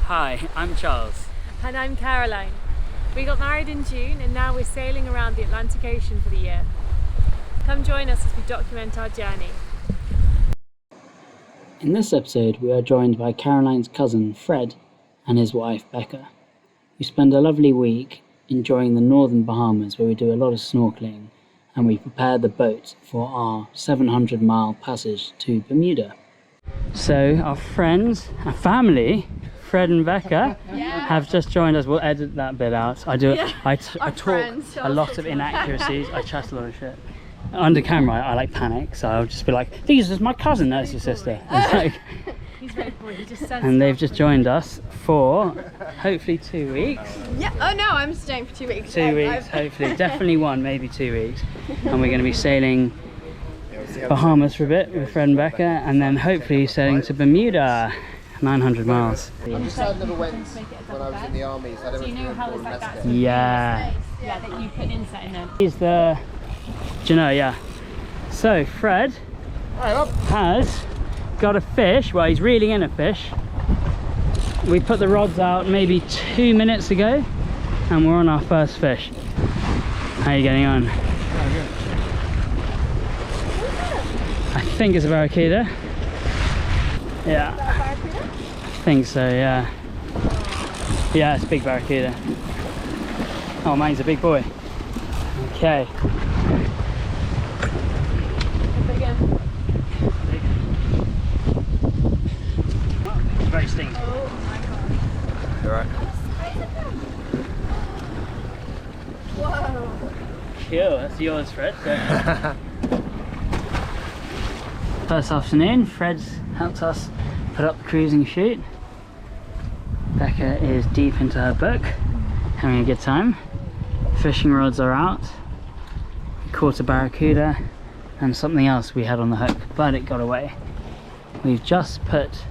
Hi, I'm Charles. And I'm Caroline. We got married in June and now we're sailing around the Atlantic Ocean for the year. Come join us as we document our journey. In this episode, we are joined by Caroline's cousin Fred and his wife Becca. We spend a lovely week enjoying the Northern Bahamas, where we do a lot of snorkelling, and we prepare the boat for our 700-mile passage to Bermuda. So our friends, our family, Fred and Becca, have just joined us. We'll edit that bit out. I talk a lot of inaccuracies. I chat a lot of shit. Under camera, I like panic, so I'll just be like, "This is my cousin, that's your sister." He's very bored, he just says. And they've just joined us for hopefully 2 weeks. Yeah. Oh no, I'm staying for 2 weeks. 2 weeks, hopefully, definitely one, maybe 2 weeks. And we're going to be sailing Bahamas for a bit with Fred and Becca, and then hopefully sailing to Bermuda, 900 miles. I never went when I was in the army, so I don't know. Do you know how there's like that? Yeah. Yeah, that you put insert in there. He's the, do you know, yeah. So Fred has got a fish. Well, he's reeling in a fish. We put the rods out maybe 2 minutes ago, and we're on our first fish. How are you getting on? I think it's a barracuda. Yeah. I think so, yeah. Yeah, it's a big barracuda. Oh, mine's a big boy. Okay. It's very stinky. Oh my god. Alright. Whoa. Cool, that's yours, Fred. First afternoon, Fred's helped us put up the cruising chute. Becca is deep into her book, having a good time. Fishing rods are out. We caught a barracuda and something else we had on the hook, but it got away. We've just put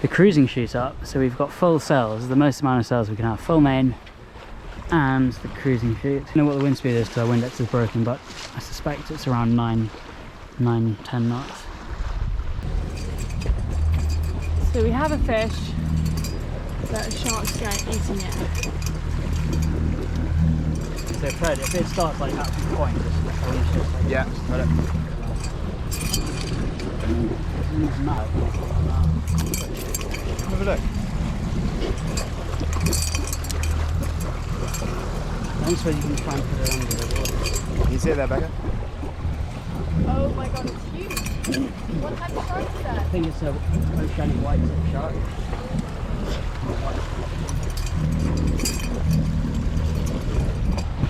the cruising chute up, so we've got full sails, the most amount of sails we can have, full main and the cruising chute. I don't know what the wind speed is because our Windex is broken, but I suspect it's around 9-10 knots. So we have a fish, but a shark's eating it. So Fred, if it starts like at the point, just release it. Like, Yeah, got it. Have a look. I'm sure you can try and put it under the water. Can you see it there, Becca? Oh my god, it's huge. What type of shark is that? I think it's a Oceanic White shark.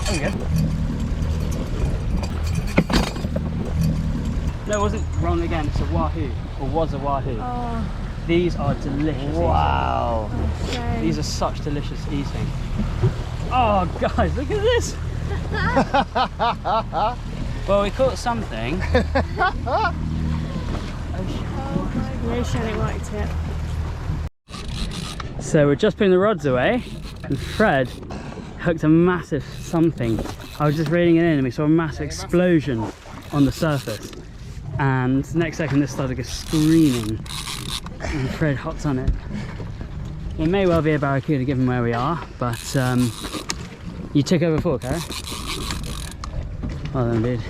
There we go. No, it wasn't wrong again. It's a wahoo, or was a wahoo. Oh, These are delicious. Wow. okay. These are such delicious eating. Oh, guys, look at this. Well, we caught something. The Oceanic White tip. So we're just putting the rods away, and Fred hooked a massive something. I was just reeling it in and we saw a massive explosion on the surface, and the next second this started to go screaming and Fred hopped on it. It may well be a barracuda given where we are, but you took over 4, Cara? Well done, dude.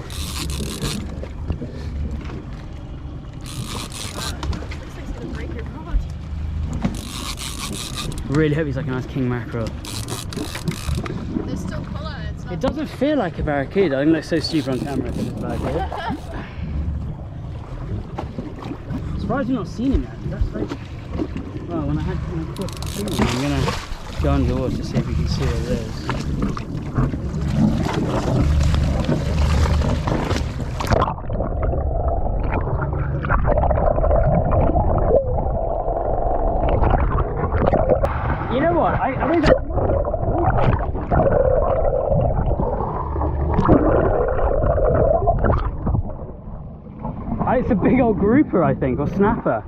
Really hope he's like a nice king mackerel. There's still colour. It's not. It doesn't feel like a barracuda. I look so stupid on camera if it's a barracuda. I'm surprised you've not seen him yet. That's like, well, when I caught the king, I'm gonna go underwater to see if you can see what it is. You know what? I think it's a big old grouper, I think, or snapper.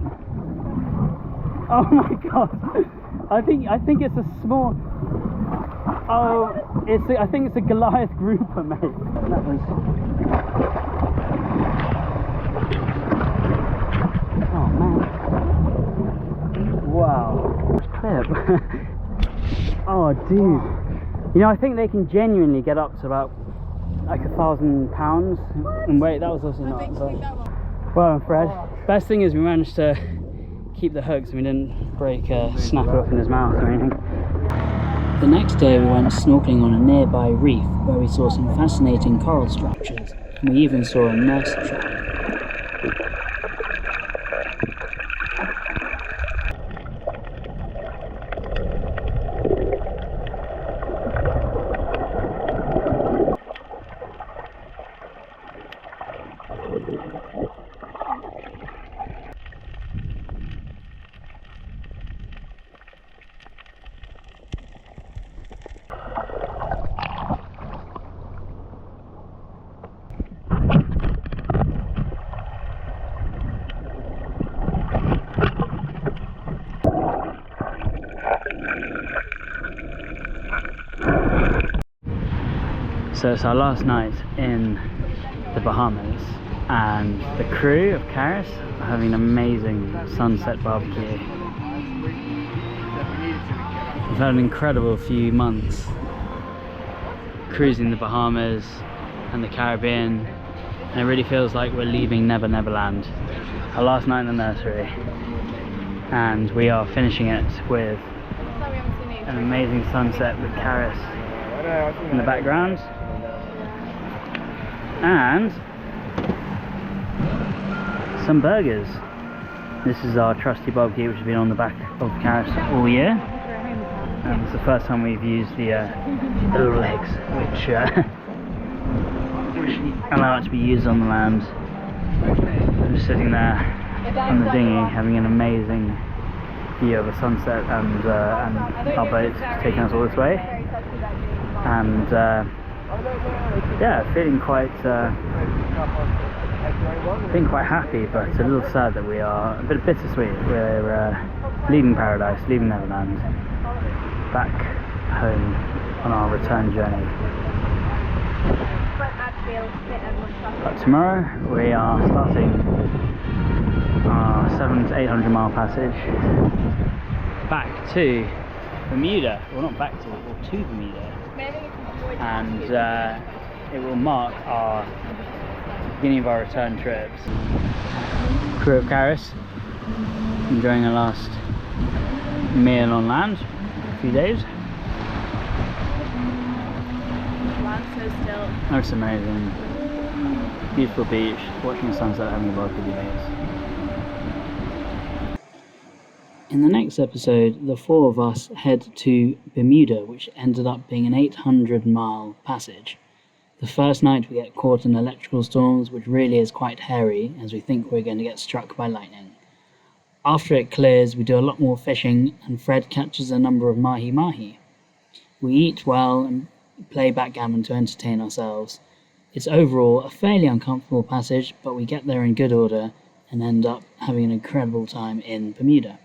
Oh my god! I think it's a small. Oh, I think it's a Goliath grouper, mate. That was. Oh man. Wow. Clip. Oh, dude. You know, I think they can genuinely get up to about like 1,000 pounds in weight. That was also not so. Well done, Fred. Best thing is we managed to keep the hooks and we didn't break snap it off in his mouth or anything. The next day we went snorkeling on a nearby reef where we saw some fascinating coral structures, and we even saw a nurse shark. So it's our last night in the Bahamas, and the crew of Caris are having an amazing sunset barbecue. We've had an incredible few months cruising the Bahamas and the Caribbean, and it really feels like we're leaving Never Never Land. Our last night in the nursery, and we are finishing it with an amazing sunset with Caris in the background. And some burgers. This is our trusty barbecue, which has been on the back of Caris all year. And it's the first time we've used the legs, which allow it to be used on the land. I'm just sitting there on the dinghy, having an amazing view of the sunset, and our boat taking us all this way. And yeah, feeling quite happy, but a little sad that we are a bit bittersweet. We're leaving paradise, leaving Neverland, back home on our return journey. But tomorrow we are starting our 700 to 800 mile passage back to Bermuda. Well, not back to, or to Bermuda. And it will mark our beginning of our return trips. Crew of Caris enjoying our last meal on land for a few days. Land's so still. That's amazing. Beautiful beach, watching the sunset, having a barbecue days. In the next episode, the four of us head to Bermuda, which ended up being an 800-mile passage. The first night we get caught in electrical storms, which really is quite hairy, as we think we're going to get struck by lightning. After it clears, we do a lot more fishing, and Fred catches a number of mahi-mahi. We eat well and play backgammon to entertain ourselves. It's overall a fairly uncomfortable passage, but we get there in good order and end up having an incredible time in Bermuda.